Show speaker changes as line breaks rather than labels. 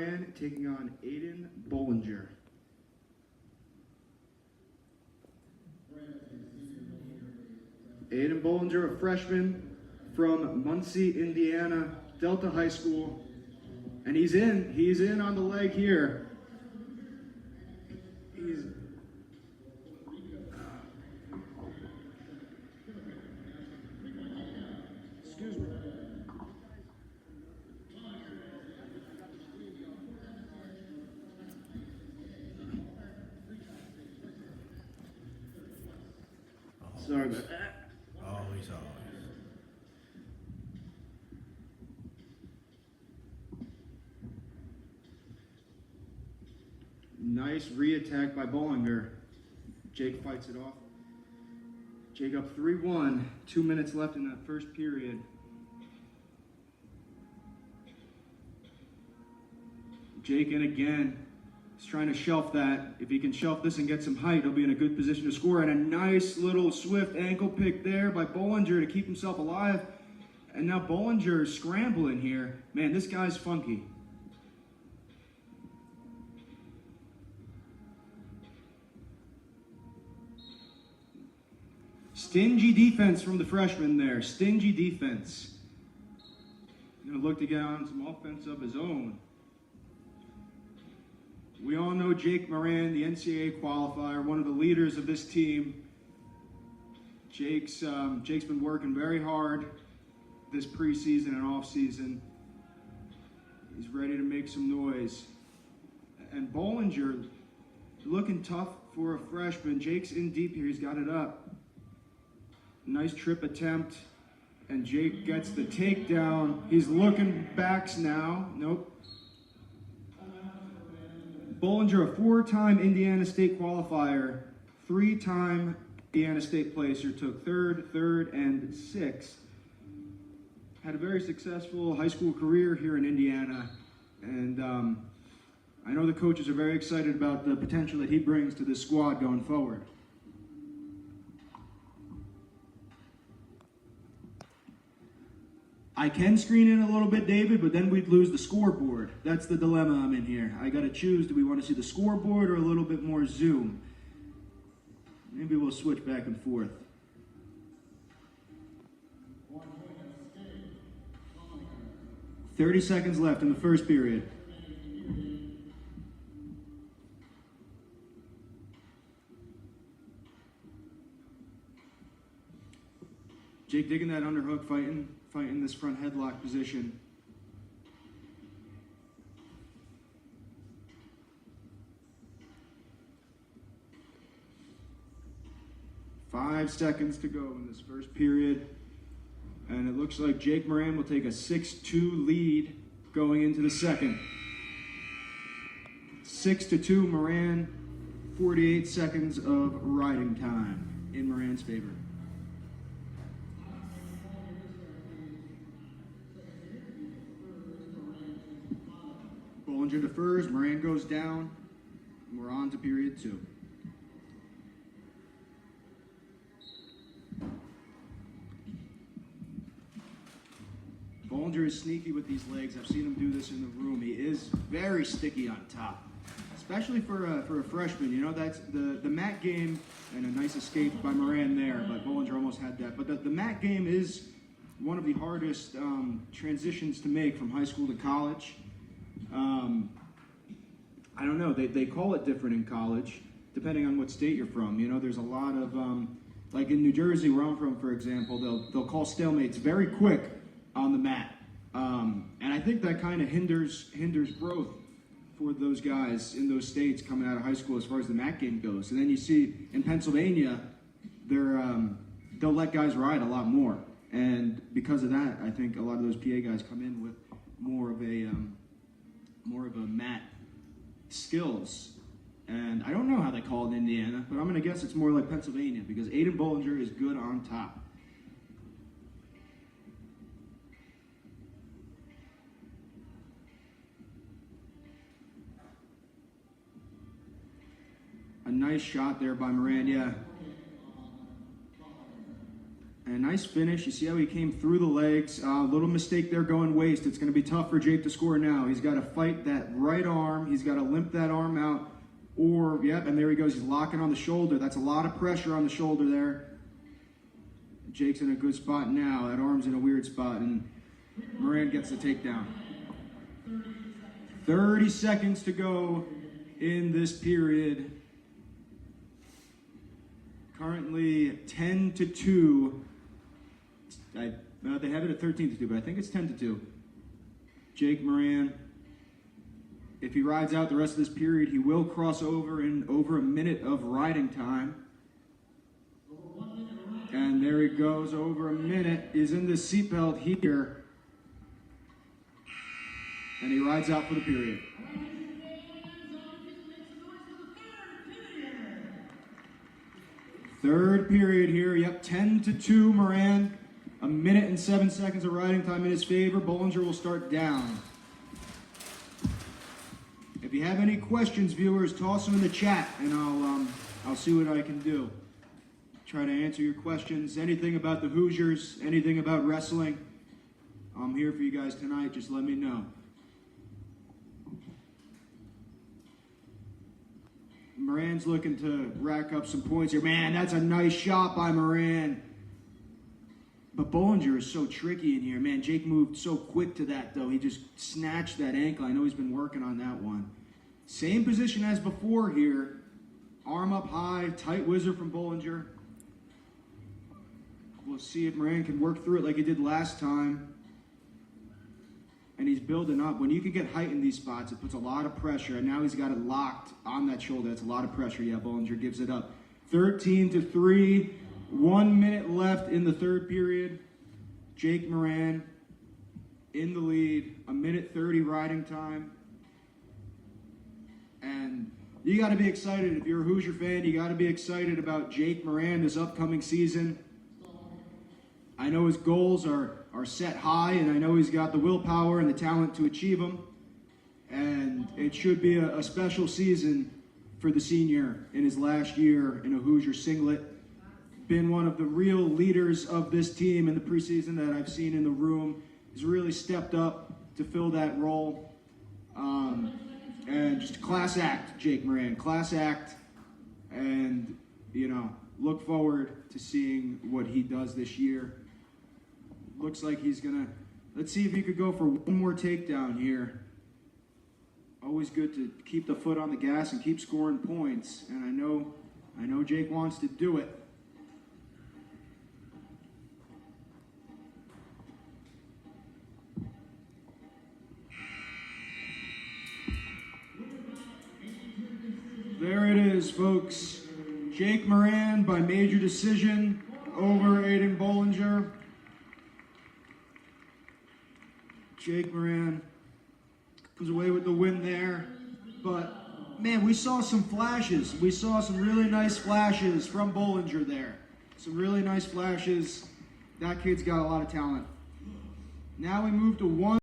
Moran taking on Aiden Bollinger. Aiden Bollinger, a freshman from Muncie, Indiana, Delta High School. And he's in on the leg here. Excuse me. Sorry about that.
Always.
Nice re-attack by Bollinger. Jake fights it off. Jake up 3-1. 2 minutes left in that first period. Jake in again. He's trying to shelf that. If he can shelf this and get some height, he'll be in a good position to score. And a nice little swift ankle pick there by Bollinger to keep himself alive. And now Bollinger is scrambling here. Man, this guy's funky. Stingy defense from the freshman there. Stingy defense. Going to look to get on some offense of his own. We all know Jake Moran, the NCAA qualifier, one of the leaders of this team. Jake's been working very hard this preseason and off-season. He's ready to make some noise. And Bollinger looking tough for a freshman. Jake's in deep here. He's got it up. Nice trip attempt. And Jake gets the takedown. He's looking backs now. Nope. Bollinger, a four-time Indiana State qualifier, three-time Indiana State placer, took third, and sixth. Had a very successful high school career here in Indiana, and I know the coaches are very excited about the potential that he brings to this squad going forward. I can screen in a little bit, David, but then we'd lose the scoreboard. That's the dilemma I'm in here. I got to choose, do we want to see the scoreboard or a little bit more zoom? Maybe we'll switch back and forth. "30 seconds left in the first period. Jake digging that underhook, fighting this front headlock position. Five seconds to go in this first period. And it looks like Jake Moran will take a 6-2 lead going into the second. 6-2 Moran, 48 seconds of riding time in Moran's favor. Bollinger defers, Moran goes down, and we're on to period 2. Bollinger is sneaky with these legs. I've seen him do this in the room. He is very sticky on top, especially for a freshman. You know, that's the mat game, and a nice escape by Moran there, but Bollinger almost had that. But the mat game is one of the hardest transitions to make from high school to college. I don't know, they call it different in college, depending on what state you're from. You know, there's a lot of, like in New Jersey, where I'm from, for example, they'll call stalemates very quick on the mat. And I think that kind of hinders growth for those guys in those states coming out of high school as far as the mat game goes. And then you see in Pennsylvania, they'll let guys ride a lot more. And because of that, I think a lot of those PA guys come in with more of a mat skills. And I don't know how they call it in Indiana, but I'm going to guess it's more like Pennsylvania because Aiden Bollinger is good on top. A nice shot there by Moran, yeah. And a nice finish. You see how he came through the legs. Little mistake there going waist. It's going to be tough for Jake to score now. He's got to fight that right arm. He's got to limp that arm out. Or, yep, and there he goes. He's locking on the shoulder. That's a lot of pressure on the shoulder there. Jake's in a good spot now. That arm's in a weird spot, and Moran gets the takedown. 30 seconds to go in this period. Currently 10-2. They have it at 13-2, but I think it's 10-2. Jake Moran, if he rides out the rest of this period, he will cross over in over a minute of riding time. And there he goes, over a minute. Is in the seatbelt here. And he rides out for the period. Third period here. Yep, 10-2 Moran. A minute and 7 seconds of riding time in his favor. Bollinger will start down. If you have any questions, viewers, toss them in the chat, and I'll see what I can do. Try to answer your questions. Anything about the Hoosiers, anything about wrestling, I'm here for you guys tonight. Just let me know. Moran's looking to rack up some points here. Man, that's a nice shot by Moran. But Bollinger is so tricky in here. Man, Jake moved so quick to that, though. He just snatched that ankle. I know he's been working on that one. Same position as before here. Arm up high, tight whizzer from Bollinger. We'll see if Moran can work through it like he did last time. And he's building up. When you can get height in these spots, it puts a lot of pressure. And now he's got it locked on that shoulder. That's a lot of pressure. Yeah, Bollinger gives it up. 13-3. 1 minute left in the third period. Jake Moran in the lead. A minute 30 riding time. And you got to be excited. If you're a Hoosier fan, you got to be excited about Jake Moran this upcoming season. I know his goals are set high, and I know he's got the willpower and the talent to achieve them. And it should be a special season for the senior in his last year in a Hoosier singlet. Been one of the real leaders of this team in the preseason that I've seen in the room. He's really stepped up to fill that role. And just a class act, Jake Moran. Class act. And, look forward to seeing what he does this year. Looks like he's going to... Let's see if he could go for one more takedown here. Always good to keep the foot on the gas and keep scoring points. And I know Jake wants to do it. There it is, folks. Jake Moran by major decision over Aiden Bollinger. Jake Moran comes away with the win there. But, man, we saw some flashes. We saw some really nice flashes from Bollinger there. Some really nice flashes. That kid's got a lot of talent. Now we move to one.